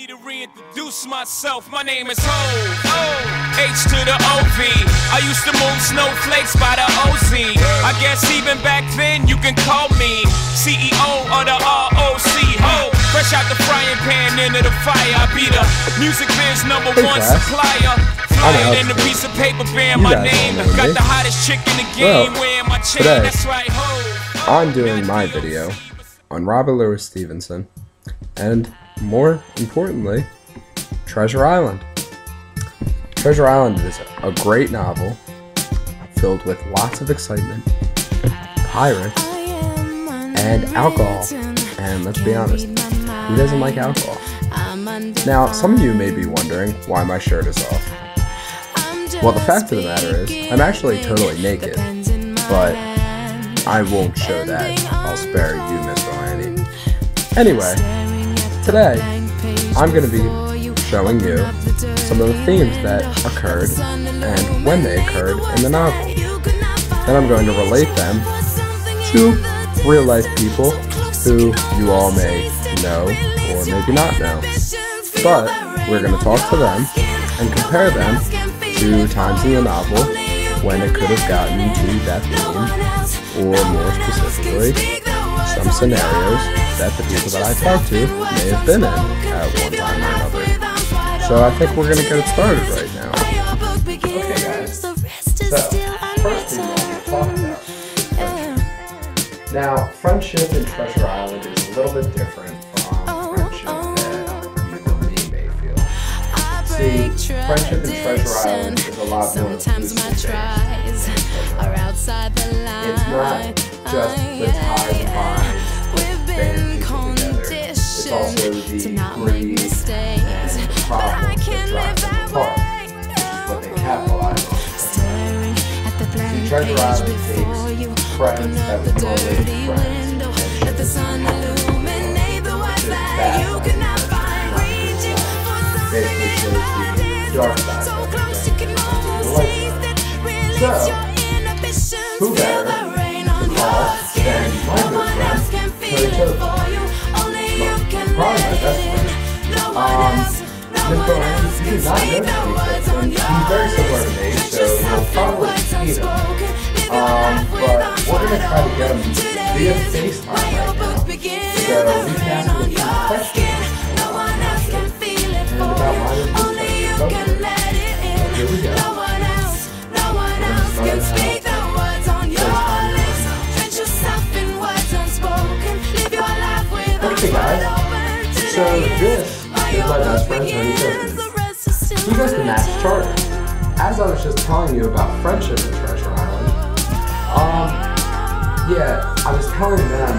me to reintroduce myself. My name is Ho, H to the OV. I used to move snowflakes by the OZ. I guess even back then you can call me CEO of the ROC. Ho, fresh out the frying pan into the fire. I be the music biz #1 supplier. Flying in a piece of paper bearing my name. Got the hottest chick in the game wearing my chain. That's right, Ho. I'm doing my video on Robert Louis Stevenson, and more importantly, Treasure Island. Treasure Island is a great novel filled with lots of excitement, pirates, and alcohol. And let's be honest, who doesn't like alcohol? Now, some of you may be wondering why my shirt is off. Well, the fact of the matter is, I'm actually totally naked, but I won't show that. I'll spare you, Mr. Lanny. Anyway, today, I'm going to be showing you some of the themes that occurred and when they occurred in the novel. Then I'm going to relate them to real-life people who you all may know or maybe not know. But we're going to talk to them and compare them to times in the novel when it could have gotten to that theme, or more specifically, some scenarios that the people that I talked to may have been in at one time or another. So I think we're going to get it started right now. Okay guys, so first thing we're going to talk about friendship. Now, friendship in Treasure Island is a little bit different from friendship that you or me may feel. See, friendship in Treasure Island is a lot more inclusive. It's not just the ties bind band people together. It's also the greed and problems that drive them apart, which is what they capitalize on. See, Treasure Island takes friends that would normally be friends and ship basically shows the dark side of everything, the light side. So, who better to call than my good friend, Cody Chosen? Probably my best friend. Mr. Lanny, you do not know Cody Chosen. He's very similar to me, so you'll probably see him. But we're going to try to get him via FaceTime right now. So we can ask him a few questions and about my relationship with Cody. So here we go. We're going to start it out. Okay guys, so this is my best friend Tony Chosen. He goes to Max Charter. As I was just telling you about friendship in Treasure Island, yeah, I was telling them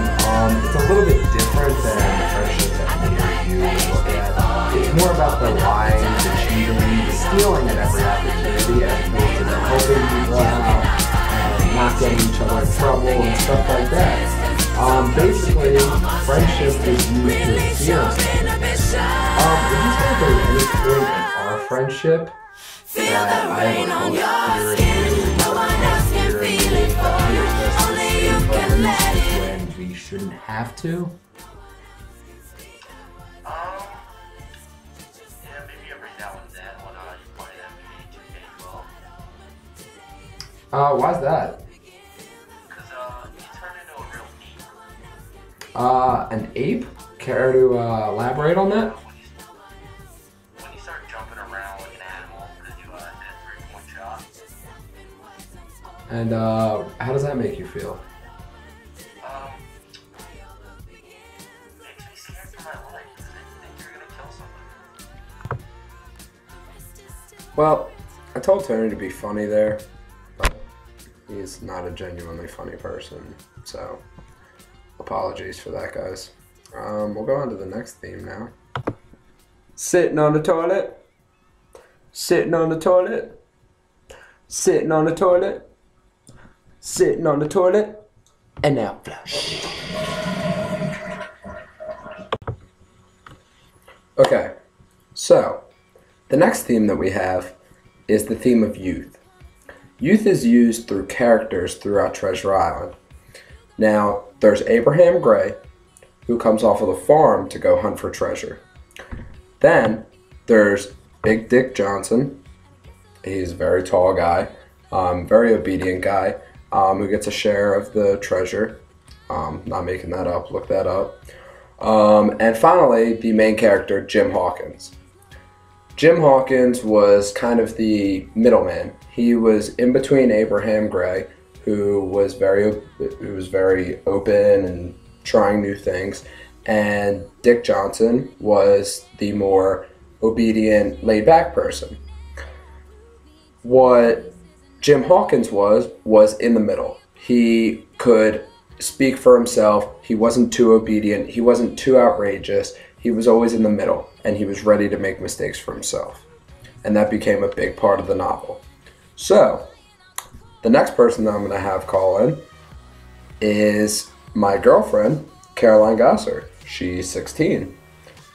it's a little bit different than the friendship that me and you look at. It's more about the lying, the cheating, the stealing at every opportunity as opposed to the helping people out and not getting each other in trouble and stuff like that. Basically, friendship is used to steal something. Would you say that there was any point in our friendship that I ever told when we shouldn't have to? Yeah, maybe every now and then when you play NBA 2K12. Why's that? An ape? Care to elaborate on that? When you start jumping around like an animal because you hit a 3-point shot. And how does that make you feel? Makes me scared for my life because I think you're gonna kill somebody. Well, I told Tony to be funny there, but he's not a genuinely funny person, so apologies for that, guys. We'll go on to the next theme now. Sitting on the toilet. Sitting on the toilet. Sitting on the toilet. Sitting on the toilet. And now flush. Okay, so the next theme that we have is the theme of youth. Youth is used through characters throughout Treasure Island. Now, there's Abraham Gray, who comes off of the farm to go hunt for treasure. Then there's Big Dick Johnson. He's a very tall guy, very obedient guy, who gets a share of the treasure. Not making that up, look that up. And finally, the main character, Jim Hawkins. Jim Hawkins was kind of the middleman. He was in between Abraham Gray, who was very open and trying new things, and Dick Johnson was the more obedient, laid-back person. What Jim Hawkins was in the middle. He could speak for himself. He wasn't too obedient. He wasn't too outrageous. He was always in the middle, and he was ready to make mistakes for himself. And that became a big part of the novel. So, the next person that I'm going to have call in is my girlfriend, Caroline Gosser. She's 16.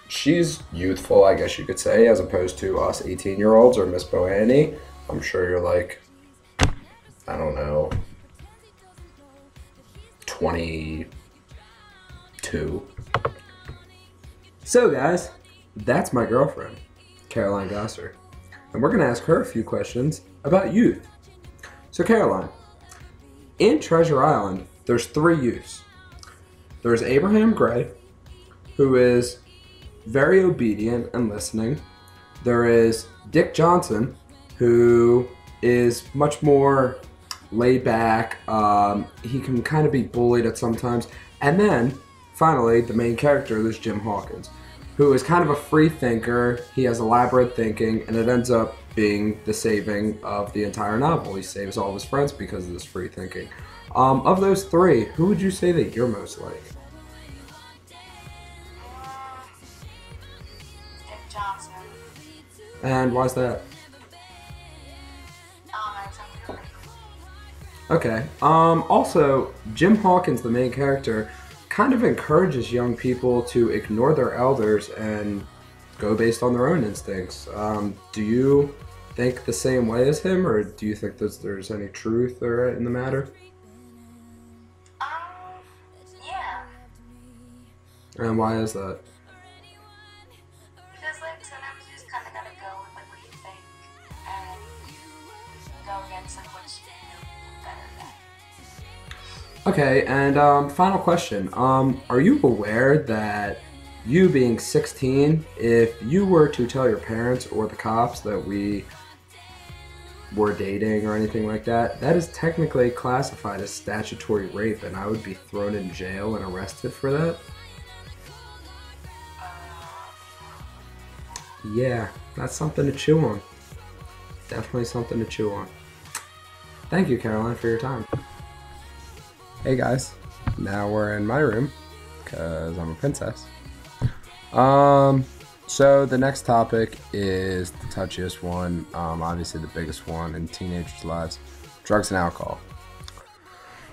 She's youthful, I guess you could say, as opposed to us 18-year-olds or Miss Boannie. I'm sure you're like, I don't know, 22. So guys, that's my girlfriend, Caroline Gosser. And we're going to ask her a few questions about youth. So Caroline, in Treasure Island, there's 3 youths. There's Abraham Gray, who is very obedient and listening. There is Dick Johnson, who is much more laid back. He can kind of be bullied at sometimes. And then, finally, the main character, there's Jim Hawkins, who is kind of a free thinker. He has elaborate thinking, and it ends up being the saving of the entire novel. He saves all of his friends because of this free thinking. Of those 3, who would you say that you're most like? Dick Johnson. And why's that? Okay. Also, Jim Hawkins, the main character, kind of encourages young people to ignore their elders and go based on their own instincts. Do you think the same way as him, or do you think that there's any truth in the matter? Yeah. And why is that? Because, like, sometimes you just kind of gotta go with, like, what you think and go against, like, what you know better than. Okay, and final question. Are you aware that you being 16, if you were to tell your parents or the cops that we were dating or anything like that, that is technically classified as statutory rape, and I would be thrown in jail and arrested for that? Yeah, that's something to chew on. Definitely something to chew on. Thank you, Caroline, for your time. Hey guys, now we're in my room because I'm a princess. So the next topic is the touchiest one, obviously the biggest one in teenagers' lives: drugs and alcohol.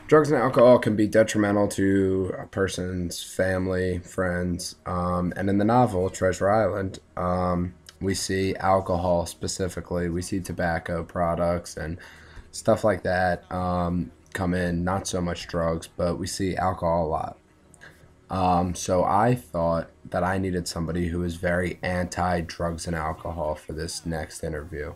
Drugs and alcohol can be detrimental to a person's family, friends, and in the novel Treasure Island, we see alcohol specifically. We see tobacco products and stuff like that come in, not so much drugs, but we see alcohol a lot. So I thought that I needed somebody who is very anti-drugs and alcohol for this next interview.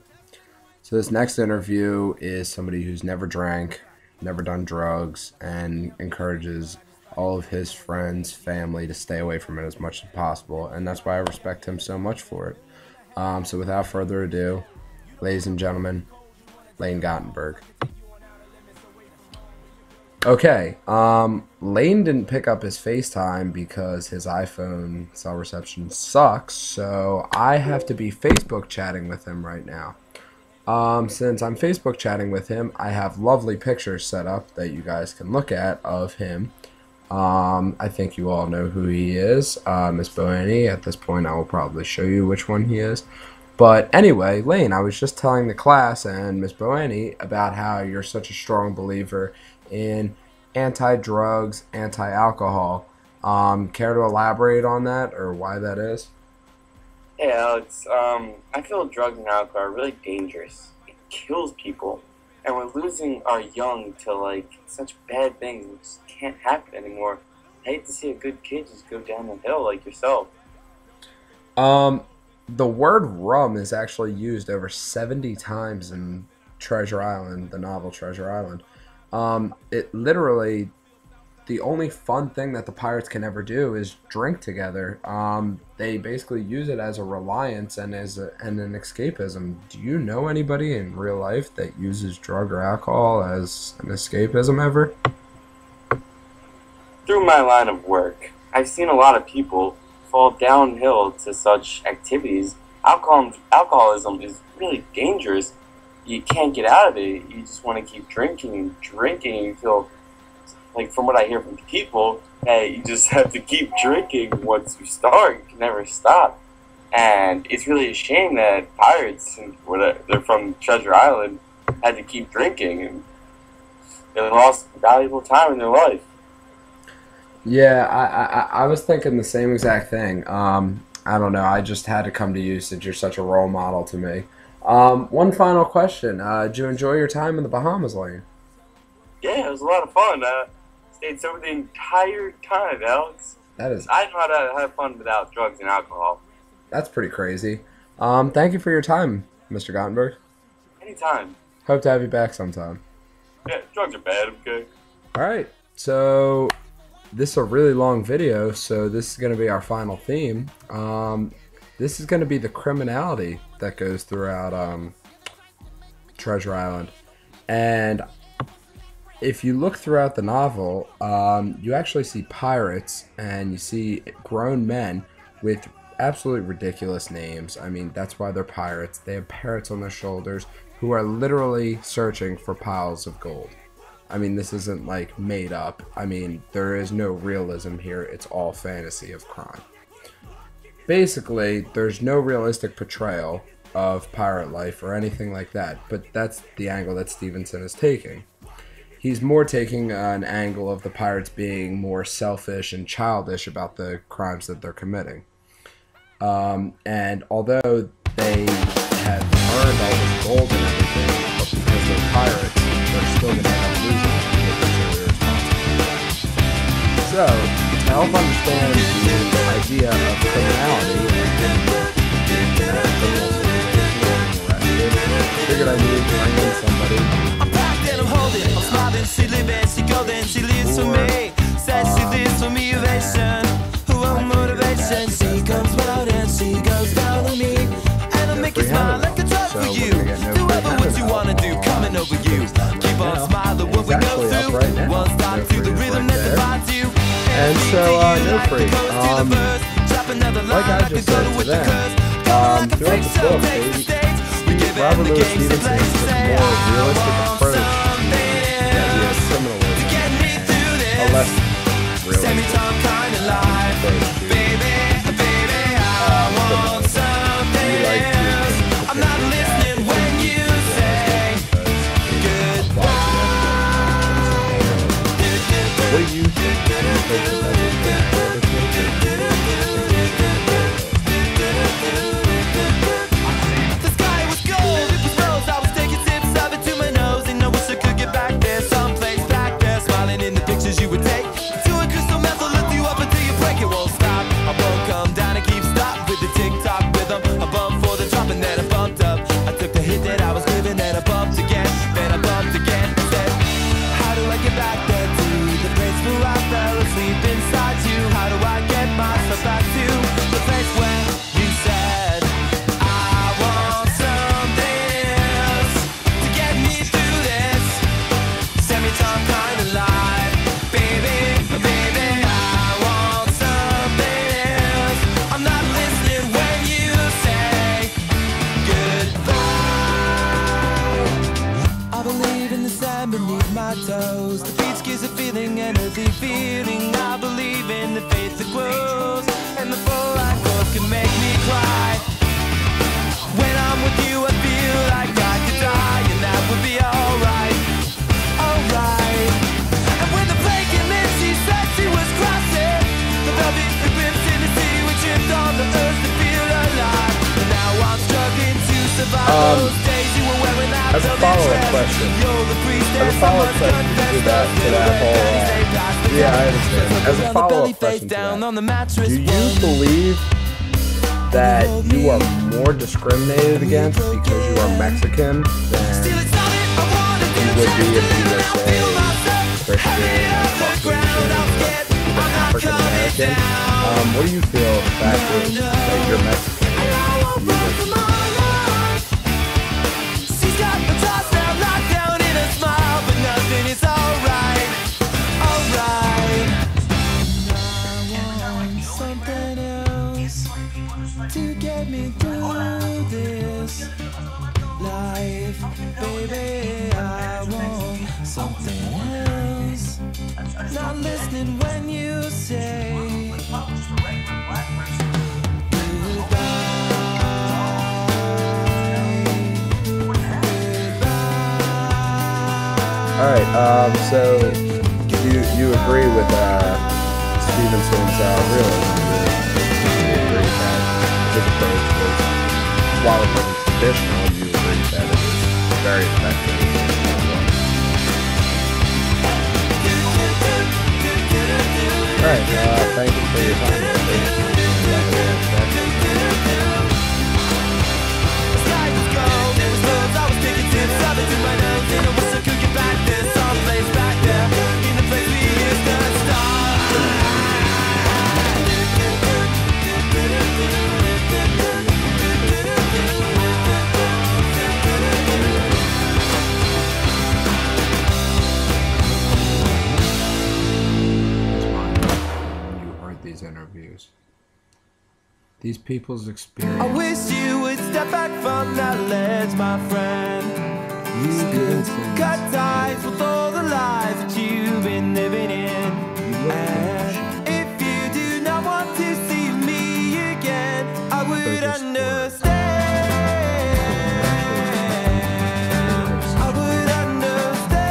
So this next interview is somebody who's never drank, never done drugs, and encourages all of his friends, family to stay away from it as much as possible. And that's why I respect him so much for it. So without further ado, ladies and gentlemen, Lane Gottenberg. Okay, Lane didn't pick up his FaceTime because his iPhone cell reception sucks, so I have to be Facebook chatting with him right now. Since I'm Facebook chatting with him, I have lovely pictures set up that you guys can look at of him. I think you all know who he is, Miss Boannie. At this point, I will probably show you which one he is. But anyway, Lane, I was just telling the class and Miss Boannie about how you're such a strong believer in anti-drugs, anti-alcohol. Care to elaborate on that or why that is? Hey Alex, I feel drugs and alcohol are really dangerous. It kills people, and we're losing our young to like such bad things that just can't happen anymore. I hate to see a good kid just go down the hill like yourself. the word rum is actually used over 70 times in Treasure Island, the novel Treasure Island. It literally, the only fun thing that the pirates can ever do is drink together. They basically use it as a reliance and and an escapism. Do you know anybody in real life that uses drug or alcohol as an escapism ever? Through my line of work, I've seen a lot of people fall downhill to such activities. Alcoholism is really dangerous. You can't get out of it. You just want to keep drinking and drinking. You feel like, from what I hear from people, that you just have to keep drinking once you start. You can never stop. And it's really a shame that pirates, they're from Treasure Island, had to keep drinking, and they lost valuable time in their life. Yeah, I was thinking the same exact thing. I don't know. I just had to come to you since you're such a role model to me. One final question. Did you enjoy your time in the Bahamas, Lane? Yeah, it was a lot of fun. Stayed sober the entire time, Alex. That is. I know how to have fun without drugs and alcohol. That's pretty crazy. Thank you for your time, Mr. Gottenberg. Anytime. Hope to have you back sometime. Yeah, drugs are bad, okay? All right. So this is a really long video, so this is going to be our final theme. This is going to be the criminality that goes throughout Treasure Island. And if you look throughout the novel, you actually see pirates and you see grown men with absolutely ridiculous names. I mean, that's why they're pirates. They have parrots on their shoulders who are literally searching for piles of gold. I mean, this isn't like made up. I mean, there is no realism here. It's all fantasy of crime. Basically, there's no realistic portrayal of pirate life or anything like that, but that's the angle that Stevenson is taking. He's more taking an angle of the pirates being more selfish and childish about the crimes that they're committing. And although they have earned all this gold and everything, but because they're pirates, they're still going to end up losing because they're so irresponsible. So, to help understand the idea of criminality and criminals arrested, figured I needed to bring in somebody I'm packed and I'm holding, I'm smiling, she living, she golden, she lives for me. Says she lives for me, ovation, who want motivation. She comes round and she goes down on me, and I make you smile like a drug for you. Do whatever what you wanna do, coming over you. Keep on smiling when we go through. One stop to the rhythm that divides you. And so, no free. Like I just said to them, throughout the book, Robert Louis Stevenson takes a more realistic approach to criminalism, a less realistic approach to I'm not listening when you say goodbye. What do you think? The sky was gold, it was rose. I was taking sips of it to my nose, and I wish I could get back there, someplace back there, smiling in the pictures you would take. To a crystal meth, I'll lift you up until you break. It won't stop. I won't come down and keep stop with the tick-tock rhythm. I bumped for the drop and then I bumped up. I took the hit that I was giving, then I bumped again, then I bumped again. Said, how do I get back there to the place where I fell asleep inside you? How do I get myself back to the place where you said I want something else to get me through this semi-time kind of life, baby, baby. I want something else. I'm not listening when you say goodbye. I believe in the sand beneath my toes. The beach gives a feeling, an earthy feeling. I believe in the faith that grows, and the full life force can make me cry. When I'm with you, I feel like I could die, and that would be alright, alright. And when the plane came in, she said she was crossing the velvet ribbons in the sea. We tripped on the earth to feel alive, and now I'm struggling to survive those days you were wearing out As a follow-up question, to that whole, yeah, I understand. As a follow-up question to that, do you believe that you are more discriminated against because you are Mexican than you would be if you were, say, Christian or Caucasian or even African American. What do you feel the fact is that you're Mexican? She's got the toss down, locked down in a smile, but nothing is alright, alright. I want something else to get me through this life, baby. I want something else. Not listening when you say Alright, so you agree with Stevenson's realism? You agree that his approach was, while it wasn't traditional, you agree that it was very effective. Alright, thank you for your time. These interviews, these people's experience. I wish you would step back from that ledge, my friend. You could cut ties with all the lies that you've been living in. And if you do not want to see me again, I would understand. I would understand.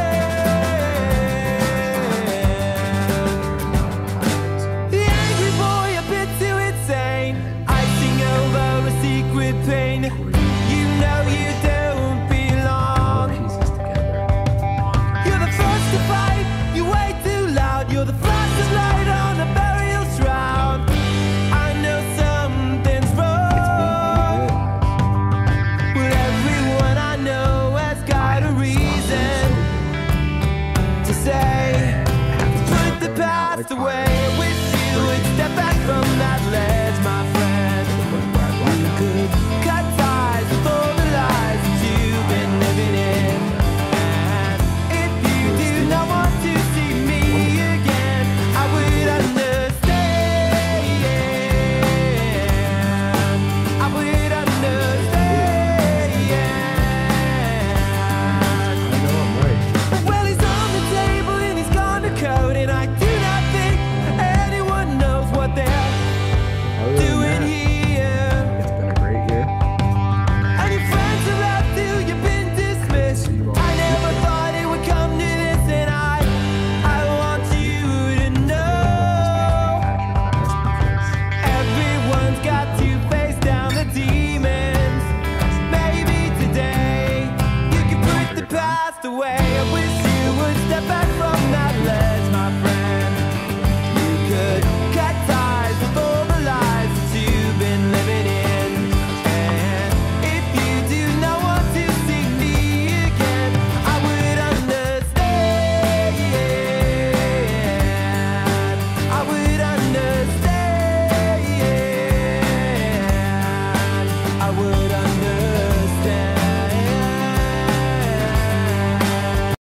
The angry boy, a bit too insane, icing over a secret pain. You know you don't belong. You're the first to fight, you way too loud. You're the fastest light on the burial shroud. I know something's wrong. But everyone I know has got a reason to say, put the past away.